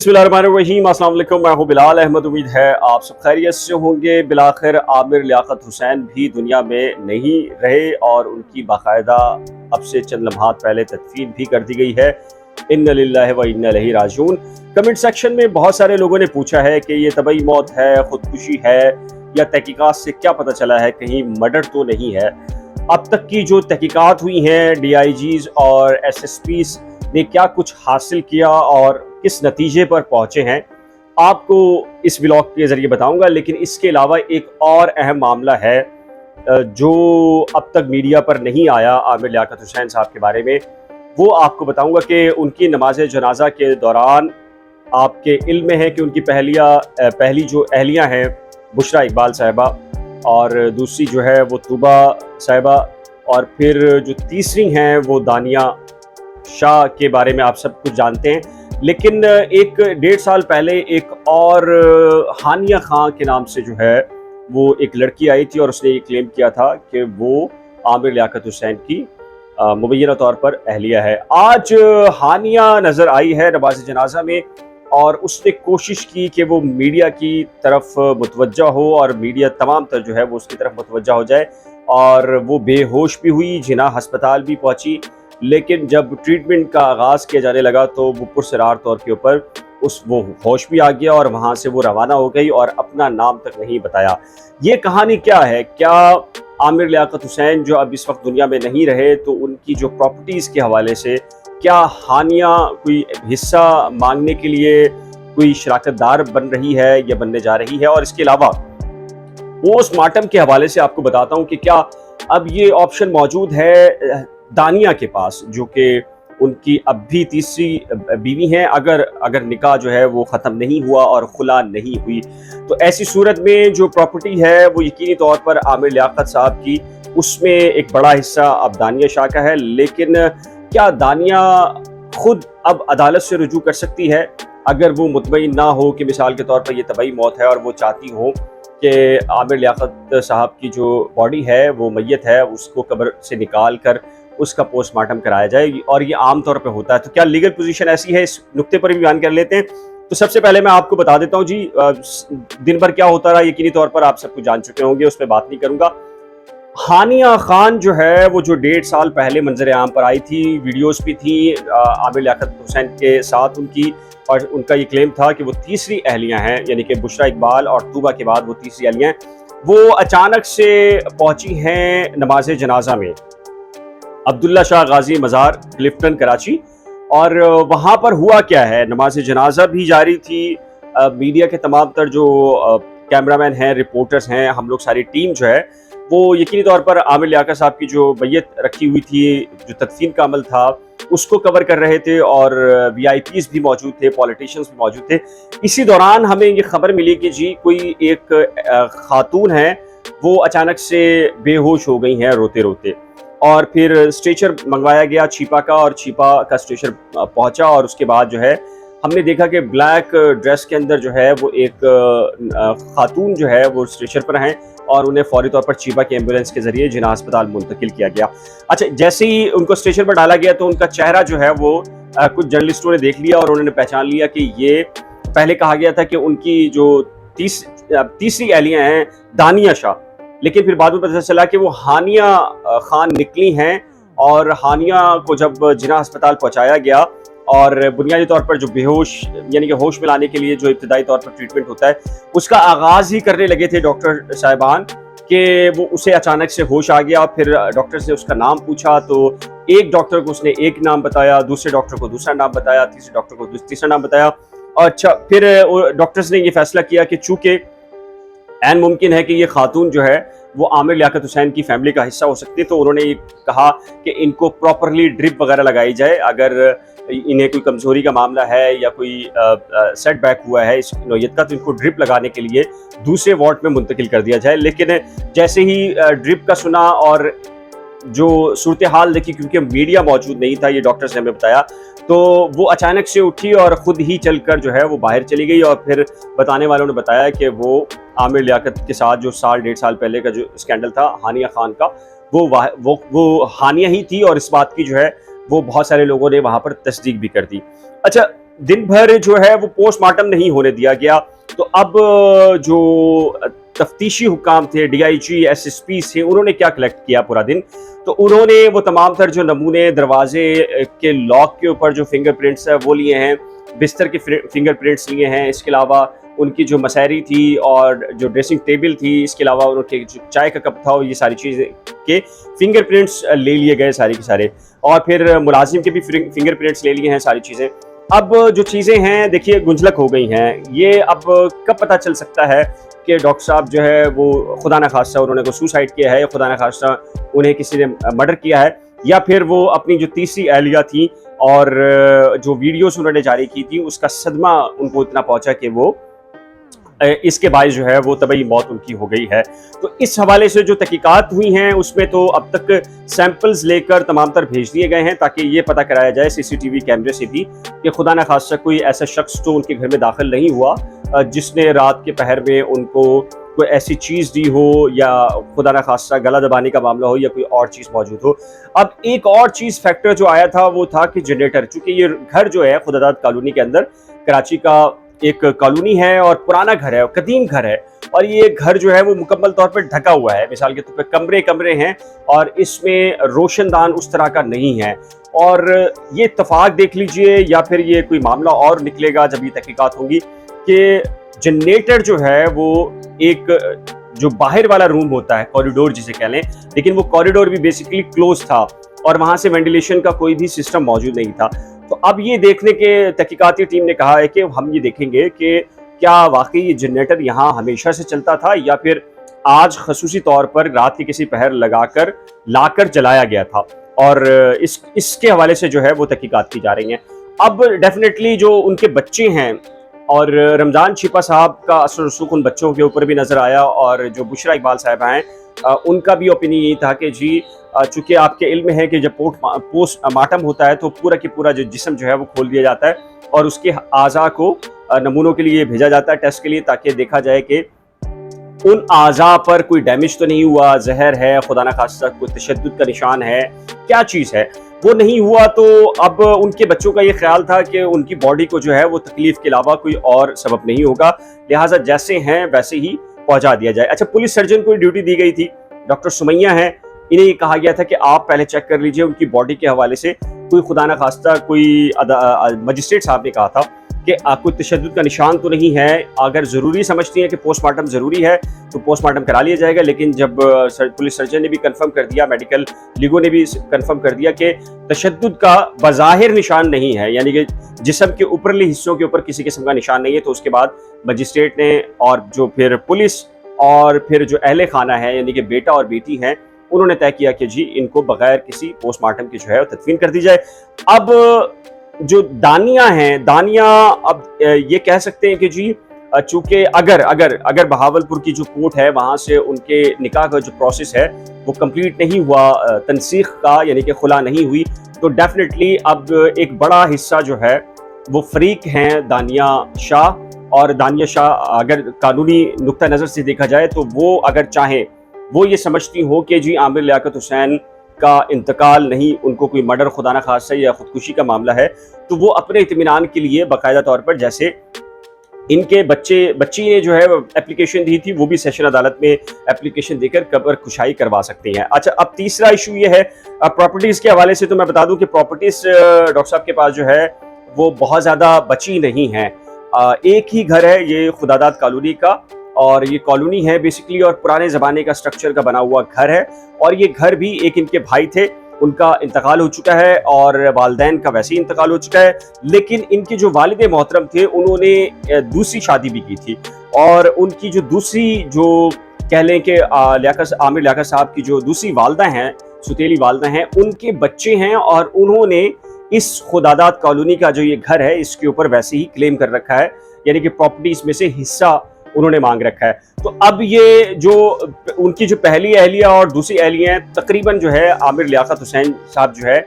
बिस्मिल्लाहिर्रहमानिर्रहीम, अस्सलाम वालेकुम। मैं हूं बिलाल अहमद। उम्मीद है आप सब खैरियत से होंगे। बिलाखिर आमिर लियाकत हुसैन भी दुनिया में नहीं रहे और उनकी बाकायदा अब से चंद लम्हात पहले तदफीन भी कर दी गई है। इन्ना लिल्लाहि व इन्ना इलैहि राजिऊन। कमेंट सेक्शन में बहुत सारे लोगों ने पूछा है कि ये तबई मौत है, खुदकुशी है, या तहकीकात से क्या पता चला है कहीं मर्डर तो नहीं है। अब तक की जो तहकीकात हुई हैं, DIGs और SSPs ने क्या कुछ हासिल किया और किस नतीजे पर पहुंचे हैं, आपको इस व्लॉग के ज़रिए बताऊंगा। लेकिन इसके अलावा एक और अहम मामला है जो अब तक मीडिया पर नहीं आया आमिर लियाकत हुसैन साहब के बारे में। वो आपको बताऊंगा कि उनकी नमाज जनाजा के दौरान आपके इल्म में है कि उनकी पहली जो अहलियाँ हैं बुशरा इकबाल साहिबा, और दूसरी जो है वो तूबा साहिबा, और फिर जो तीसरी हैं वो दानिया शाह के बारे में आप सब कुछ जानते हैं। लेकिन एक 1.5 साल पहले एक और हानिया खां के नाम से जो है वो एक लड़की आई थी और उसने ये क्लेम किया था कि वो आमिर लियाकत हुसैन की मुबैना तौर पर अहलिया है। आज हानिया नज़र आई है नमाज जनाजा में और उसने कोशिश की कि वो मीडिया की तरफ मुतवज्जा हो और मीडिया तमाम तर जो है वो उसकी तरफ मुतवज्जा हो जाए, और वो बेहोश भी हुई, जिना हस्पताल भी पहुंची। लेकिन जब ट्रीटमेंट का आगाज़ किया जाने लगा तो वो पुरसरार तौर के ऊपर वो होश भी आ गया और वहाँ से वो रवाना हो गई और अपना नाम तक नहीं बताया। ये कहानी क्या है? क्या आमिर लियाकत हुसैन जो अब इस वक्त दुनिया में नहीं रहे तो उनकी जो प्रॉपर्टीज़ के हवाले से क्या हानिया कोई हिस्सा मांगने के लिए कोई शराकतदार बन रही है या बनने जा रही है? और इसके अलावा पोस्टमार्टम के हवाले से आपको बताता हूँ कि क्या अब ये ऑप्शन मौजूद है दानिया के पास, जो कि उनकी अब भी तीसरी बीवी हैं, अगर निकाह जो है वो ख़त्म नहीं हुआ और खुला नहीं हुई। तो ऐसी सूरत में जो प्रॉपर्टी है वो यकीनी तौर पर आमिर लियाकत साहब की, उसमें एक बड़ा हिस्सा अब दानिया शाह का है। लेकिन क्या दानिया खुद अब अदालत से रुजू कर सकती है अगर वो मुतमईन ना हो कि मिसाल के तौर पर ये तबई मौत है और वो चाहती हो कि आमिर लियाकत साहब की जो बॉडी है वो मैयत है उसको कब्र से निकाल कर उसका पोस्टमार्टम कराया जाए, और ये आम तौर पे होता है। तो क्या लीगल पोजीशन ऐसी है? इस नुक्ते पर भी बयान कर लेते हैं। तो सबसे पहले मैं आपको बता देता हूँ जी, दिन भर क्या होता रहा यकीनी तौर पर आप सब कुछ जान चुके होंगे, उस पर बात नहीं करूंगा। हानिया खान जो है वो जो 1.5 साल पहले मंजर आम पर आई थी, वीडियोस भी थी आमिर लियाकत हुसैन के साथ उनकी, और उनका ये क्लेम था कि वो तीसरी अहलियाँ हैं, यानी कि बुशरा इकबाल और तूबा के बाद वो तीसरी अहलियाँ हैं। वो अचानक से पहुंची हैं नमाज जनाजा में अब्दुल्ला शाह गाजी मज़ार, क्लिफ्टन, कराची। और वहाँ पर हुआ क्या है, नमाज जनाजा भी जारी थी। मीडिया के तमाम तर जो कैमरामैन हैं, रिपोर्टर्स हैं, हम लोग सारी टीम जो है वो यकीनी तौर पर आमिर लियाकत साहब की जो मैयत रखी हुई थी, जो तदफीन का अमल था, उसको कवर कर रहे थे, और VIPs भी मौजूद थे, पॉलिटिशियंस भी मौजूद थे। इसी दौरान हमें ये खबर मिली कि जी कोई एक खातून है वो अचानक से बेहोश हो गई हैं रोते रोते, और फिर स्ट्रेचर मंगवाया गया छीपा का, और छीपा का स्ट्रेचर पहुंचा, और उसके बाद जो है हमने देखा कि ब्लैक ड्रेस के अंदर जो है वो एक खातून जो है वो स्ट्रेचर पर हैं, और उन्हें फौरी तौर पर छीपा की एम्बुलेंस के जरिए जिना अस्पताल मुंतकिल किया गया। अच्छा, जैसे ही उनको स्ट्रेचर पर डाला गया तो उनका चेहरा जो है वो कुछ जर्नलिस्टों ने देख लिया और उन्होंने पहचान लिया कि ये पहले कहा गया था कि उनकी जो तीसरी अहलियाँ हैं दानिया शाह, लेकिन फिर बाद में पता चला कि वो हानिया खान निकली हैं। और हानिया को जब जिना अस्पताल पहुंचाया गया और बुनियादी तौर पर जो बेहोश यानी कि होश में लाने के लिए जो इब्तदाई तौर पर ट्रीटमेंट होता है उसका आगाज़ ही करने लगे थे डॉक्टर साहिबान, कि वो उसे अचानक से होश आ गया। फिर डॉक्टर से उसका नाम पूछा तो एक डॉक्टर को उसने एक नाम बताया, दूसरे डॉक्टर को दूसरा नाम बताया, तीसरे डॉक्टर को तीसरा नाम बताया। अच्छा, फिर डॉक्टर्स ने ये फैसला किया कि चूँकि एन मुमकिन है कि ये खातून जो है वो आमिर लियाकत हुसैन की फैमिली का हिस्सा हो सकती है, तो उन्होंने ये कहा कि इनको प्रॉपरली ड्रिप वगैरह लगाई जाए। अगर इन्हें कोई कमज़ोरी का मामला है या कोई सेटबैक हुआ है इस नौयत का, तो इनको ड्रिप लगाने के लिए दूसरे वार्ड में मुंतकिल कर दिया जाए। लेकिन जैसे ही ड्रिप का सुना और जो सूरत हाल देखी, क्योंकि मीडिया मौजूद नहीं था, ये डॉक्टर्स ने हमें बताया, तो वो अचानक से उठी और ख़ुद ही चलकर जो है वो बाहर चली गई। और फिर बताने वालों ने बताया कि वो आमिर लियाकत के साथ जो 1.5 साल पहले का जो स्कैंडल था हानिया खान का, वो हानिया ही थी, और इस बात की जो है वो बहुत सारे लोगों ने वहाँ पर तस्दीक भी कर दी। अच्छा, दिन भर जो है वो पोस्टमार्टम नहीं होने दिया गया। तो अब जो तफ्तीशी हुकाम थे, डीआईजी, एसएसपी से, उन्होंने क्या कलेक्ट किया पूरा दिन, तो उन्होंने वो तमाम तर जो नमूने दरवाजे के लॉक के ऊपर जो फिंगरप्रिंट्स है वो लिए हैं, बिस्तर के फिंगरप्रिंट्स लिए हैं, इसके अलावा उनकी जो मसहरी थी और जो ड्रेसिंग टेबल थी, इसके अलावा उनके जो चाय का कप था, ये सारी चीज़ें के फिंगरप्रिंट्स ले लिए गए सारे के सारे, और फिर मुलाजिम के भी फिंगरप्रिंट्स ले लिए हैं सारी चीज़ें। अब जो चीज़ें हैं देखिए गुंजलक हो गई हैं, ये अब कब पता चल सकता है कि डॉक्टर साहब जो है वो खुदा न खास्ता उन्होंने को सुसाइड किया है, या खुदा न खास्ता उन्हें किसी ने मर्डर किया है, या फिर वो अपनी जो तीसरी अहलिया थी और जो वीडियोस उन्होंने जारी की थी उसका सदमा उनको इतना पहुंचा कि वो इसके बायस जो है वो तबई मौत उनकी हो गई है। तो इस हवाले से जो तहकीकात हुई हैं उसमें तो अब तक सैंपल्स लेकर तमाम तर भेज दिए गए हैं ताकि ये पता कराया जाए सीसीटीवी कैमरे से भी कि खुदा न खास्ता कोई ऐसा शख्स तो उनके घर में दाखिल नहीं हुआ जिसने रात के पहर में उनको कोई ऐसी चीज़ दी हो, या खुदा न खास्ता गला दबाने का मामला हो, या कोई और चीज़ मौजूद हो। अब एक और चीज़ फैक्टर जो आया था वो था कि जनरेटर, चूँकि ये घर जो है खुदादाद कॉलोनी के अंदर, कराची का एक कॉलोनी है और पुराना घर है, कदीम घर है, और ये घर जो है वो मुकम्मल तौर पर ढका हुआ है। मिसाल के तौर पर कमरे कमरे हैं और इसमें रोशनदान उस तरह का नहीं है। और ये इत्तफाक देख लीजिए, या फिर ये कोई मामला और निकलेगा जब ये तहकीकात होंगी, कि जनरेटर जो है वो एक जो बाहर वाला रूम होता है, कॉरिडोर जिसे कह लें, लेकिन वो कॉरिडोर भी बेसिकली क्लोज था और वहाँ से वेंटिलेशन का कोई भी सिस्टम मौजूद नहीं था। तो अब ये देखने के तहकीकाती टीम ने कहा है कि हम ये देखेंगे कि क्या वाकई ये जनरेटर यहाँ हमेशा से चलता था, या फिर आज खसूसी तौर पर रात की किसी पहर लगाकर लाकर जलाया गया था। और इसके हवाले से जो है वो तहकीकात की जा रही हैं। अब डेफिनेटली जो उनके बच्चे हैं, और रमज़ान छिपा साहब का असर रसूख उन बच्चों के ऊपर भी नज़र आया, और जो बुशरा इकबाल साहिबा हैं उनका भी ओपिनियन यही था कि जी चूँकि आपके इल्म है कि जब पोस्टमार्टम होता है तो पूरा की पूरा जो जिस्म जो है वो खोल दिया जाता है और उसके आज़ा को नमूनों के लिए भेजा जाता है टेस्ट के लिए, ताकि देखा जाए कि उन आज़ा पर कोई डैमेज तो नहीं हुआ, जहर है, खुदा न खास्ता कोई तशद्दुद का निशान है, क्या चीज़ है, वो नहीं हुआ। तो अब उनके बच्चों का ये ख्याल था कि उनकी बॉडी को जो है वो तकलीफ के अलावा कोई और सबब नहीं होगा, लिहाजा जैसे हैं वैसे ही पहुंचा दिया जाए। अच्छा, पुलिस सर्जन को ड्यूटी दी गई थी, डॉक्टर सुमैया हैं, इन्हें ये कहा गया था कि आप पहले चेक कर लीजिए उनकी बॉडी के हवाले से कोई खुदा न खास्ता कोई मजिस्ट्रेट साहब ने कहा था कि कोई तशद्दुद का निशान तो नहीं है। अगर ज़रूरी समझती हैं कि पोस्टमार्टम ज़रूरी है तो पोस्टमार्टम करा लिया जाएगा, लेकिन जब पुलिस सर्जन ने भी कंफर्म कर दिया, मेडिकल लीगों ने भी कंफर्म कर दिया कि तशद्दुद का बज़ाहिर निशान नहीं है, यानी कि जिस्म के ऊपरले हिस्सों के ऊपर किसी किस्म का निशान नहीं है, तो उसके बाद मजिस्ट्रेट ने और जो फिर पुलिस और फिर जो अहले खाना है यानी कि बेटा और बेटी हैं, उन्होंने तय किया कि जी इनको बगैर किसी पोस्टमार्टम की जो है तदफीन कर दी जाए। अब जो दानिया हैं, दानिया अब ये कह सकते हैं कि जी चूंकि अगर बहावलपुर की जो कोर्ट है वहाँ से उनके निकाह का जो प्रोसेस है वो कंप्लीट नहीं हुआ, तनसीख का यानी कि खुला नहीं हुई, तो डेफिनेटली अब एक बड़ा हिस्सा जो है वो फरीक हैं दानिया शाह। और दानिया शाह अगर कानूनी नुक्ता नज़र से देखा जाए तो वो अगर चाहें, वो ये समझती हो कि जी आमिर लियाकत हुसैन का इंतकाल नहीं, उनको कोई मर्डर खुदा न खास्ता या खुदकुशी का मामला है, तो वो अपने इत्मीनान के लिए बाकायदा तौर पर, जैसे इनके बच्ची ने जो है एप्लीकेशन दी थी, वो भी सेशन अदालत में एप्लीकेशन देकर कब्र कुशाई करवा सकती हैं। अच्छा, अब तीसरा इशू ये है प्रॉपर्टीज़ के हवाले से, तो मैं बता दूं कि प्रॉपर्टीज़ डॉक्टर साहब के पास जो है वो बहुत ज़्यादा बची नहीं हैं। एक ही घर है ये खुदादाद कॉलोनी का, और ये कॉलोनी है बेसिकली और पुराने ज़माने का स्ट्रक्चर का बना हुआ घर है, और ये घर भी एक इनके भाई थे, उनका इंतकाल हो चुका है और वालिदैन का वैसे ही इंतकाल हो चुका है, लेकिन इनके जो वालिद मोहतरम थे उन्होंने दूसरी शादी भी की थी, और उनकी जो दूसरी जो कह लें कि आमिर लियाकत साहब की जो दूसरी वालदा हैं, सुतेली वालदा हैं, उनके बच्चे हैं, और उन्होंने इस खुदादाद कॉलोनी का जो ये घर है इसके ऊपर वैसे ही क्लेम कर रखा है, यानी कि प्रॉपर्टीज में से हिस्सा उन्होंने मांग रखा है। तो अब ये जो उनकी जो पहली अहलिया और दूसरी अहलिया हैं, तकरीबन जो है आमिर लियाकत हुसैन साहब जो है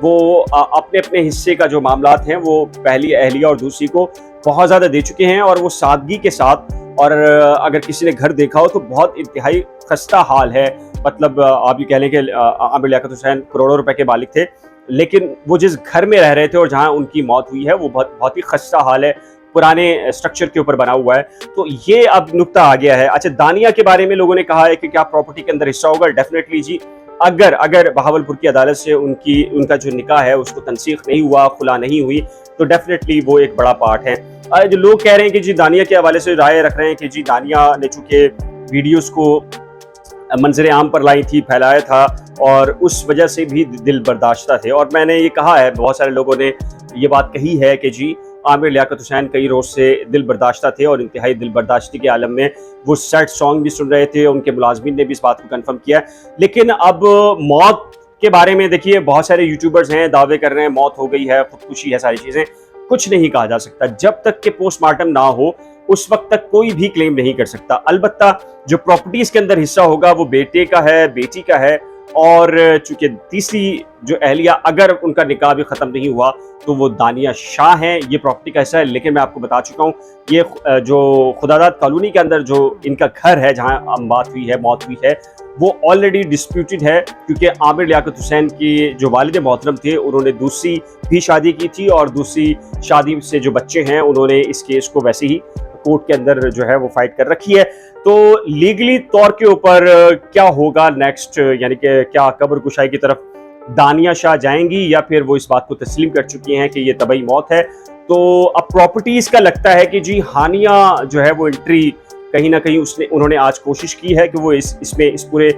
वो अपने अपने हिस्से का जो मामलात हैं वो पहली अहलिया और दूसरी को बहुत ज़्यादा दे चुके हैं, और वो सादगी के साथ, और अगर किसी ने घर देखा हो तो बहुत इंतहाई खस्ता हाल है। मतलब आप ये कह लें कि आमिर लियाकत हुसैन करोड़ों रुपए के मालिक थे, लेकिन वो जिस घर में रह रहे थे और जहाँ उनकी मौत हुई है वो बहुत ही खस्ता हाल है, पुराने स्ट्रक्चर के ऊपर बना हुआ है। तो ये अब नुक्ता आ गया है। अच्छा, दानिया के बारे में लोगों ने कहा है कि क्या प्रॉपर्टी के अंदर हिस्सा होगा? डेफिनेटली जी, अगर बहावलपुर की अदालत से उनका जो निकाह है उसको तनसीख नहीं हुआ, खुला नहीं हुई, तो डेफिनेटली वो एक बड़ा पार्ट है। जो लोग कह रहे हैं कि जी दानिया के हवाले से राय रख रहे हैं कि जी दानिया ने चूंकि वीडियोस को मंजर आम पर लाई थी, फैलाया था और उस वजह से भी दिल बर्दाश्ता थे। और मैंने ये कहा है, बहुत सारे लोगों ने ये बात कही है कि जी आमिर लियाकत हुसैन कई रोज से दिल बर्दाश्ता थे और इंतहाई दिल बर्दाश्ती के आलम में वो सैड सॉन्ग भी सुन रहे थे। उनके मुलाजमीन ने भी इस बात को कन्फर्म किया। लेकिन अब मौत के बारे में देखिए, बहुत सारे यूट्यूबर्स हैं, दावे कर रहे हैं मौत हो गई है, खुदकुशी है, सारी चीज़ें। कुछ नहीं कहा जा सकता जब तक कि पोस्टमार्टम ना हो, उस वक्त तक कोई भी क्लेम नहीं कर सकता। अलबत्ता जो प्रॉपर्टीज के अंदर हिस्सा होगा वो बेटे का है, बेटी का है, और चूंकि तीसरी जो अहलिया, अगर उनका निकाह भी खत्म नहीं हुआ तो वो दानिया शाह हैं, ये प्रॉपर्टी का हिस्सा है। लेकिन मैं आपको बता चुका हूँ, ये जो खुदादाद कॉलोनी के अंदर जो इनका घर है जहाँ बात हुई है, मौत हुई है, वो ऑलरेडी डिस्प्यूटेड है, क्योंकि आमिर लियाकत हुसैन की जो वालिद मोहतरम थे उन्होंने दूसरी भी शादी की थी और दूसरी शादी से जो बच्चे हैं उन्होंने इस केस को वैसे ही कोर्ट के अंदर जो है वो फाइट कर रखी है। तो लीगली तौर के ऊपर क्या होगा नेक्स्ट, यानी कि क्या कब्र कुशाई की तरफ दानिया शाह जाएंगी या फिर वो इस बात को तस्लीम कर चुकी हैं कि ये तबई मौत है? तो अब प्रॉपर्टीज का लगता है कि जी हानिया जो है वो एंट्री कहीं ना कहीं उन्होंने आज कोशिश की है कि वो इस पूरे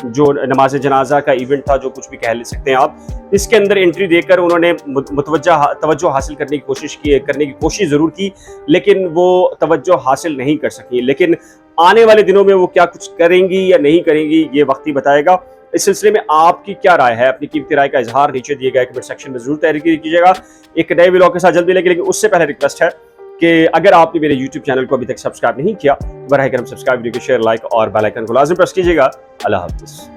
जो नमाज जनाजा का इवेंट था, जो कुछ भी कह ले सकते हैं आप, इसके अंदर एंट्री देकर उन्होंने तवज्जो हासिल करने की कोशिश ज़रूर की, लेकिन वो तवज्जो हासिल नहीं कर सकी। लेकिन आने वाले दिनों में वो क्या कुछ करेंगी या नहीं करेंगी, ये वक्त ही बताएगा। इस सिलसिले में आपकी क्या राय है? अपनी कीमती राय का इजहार नीचे दिए गए कमेंट सेक्शन में जरूर तहरीर कीजिएगा। एक नए व्लॉग के साथ जल्दी मिलेंगे, लेकिन उससे पहले रिक्वेस्ट है कि अगर आपने मेरे YouTube चैनल को अभी तक सब्सक्राइब नहीं किया, बराह करम सब्सक्राइब, वीडियो को शेयर, लाइक और बेल आइकन को लाजिम प्रेस कीजिएगा। अल्लाह हाफिज़।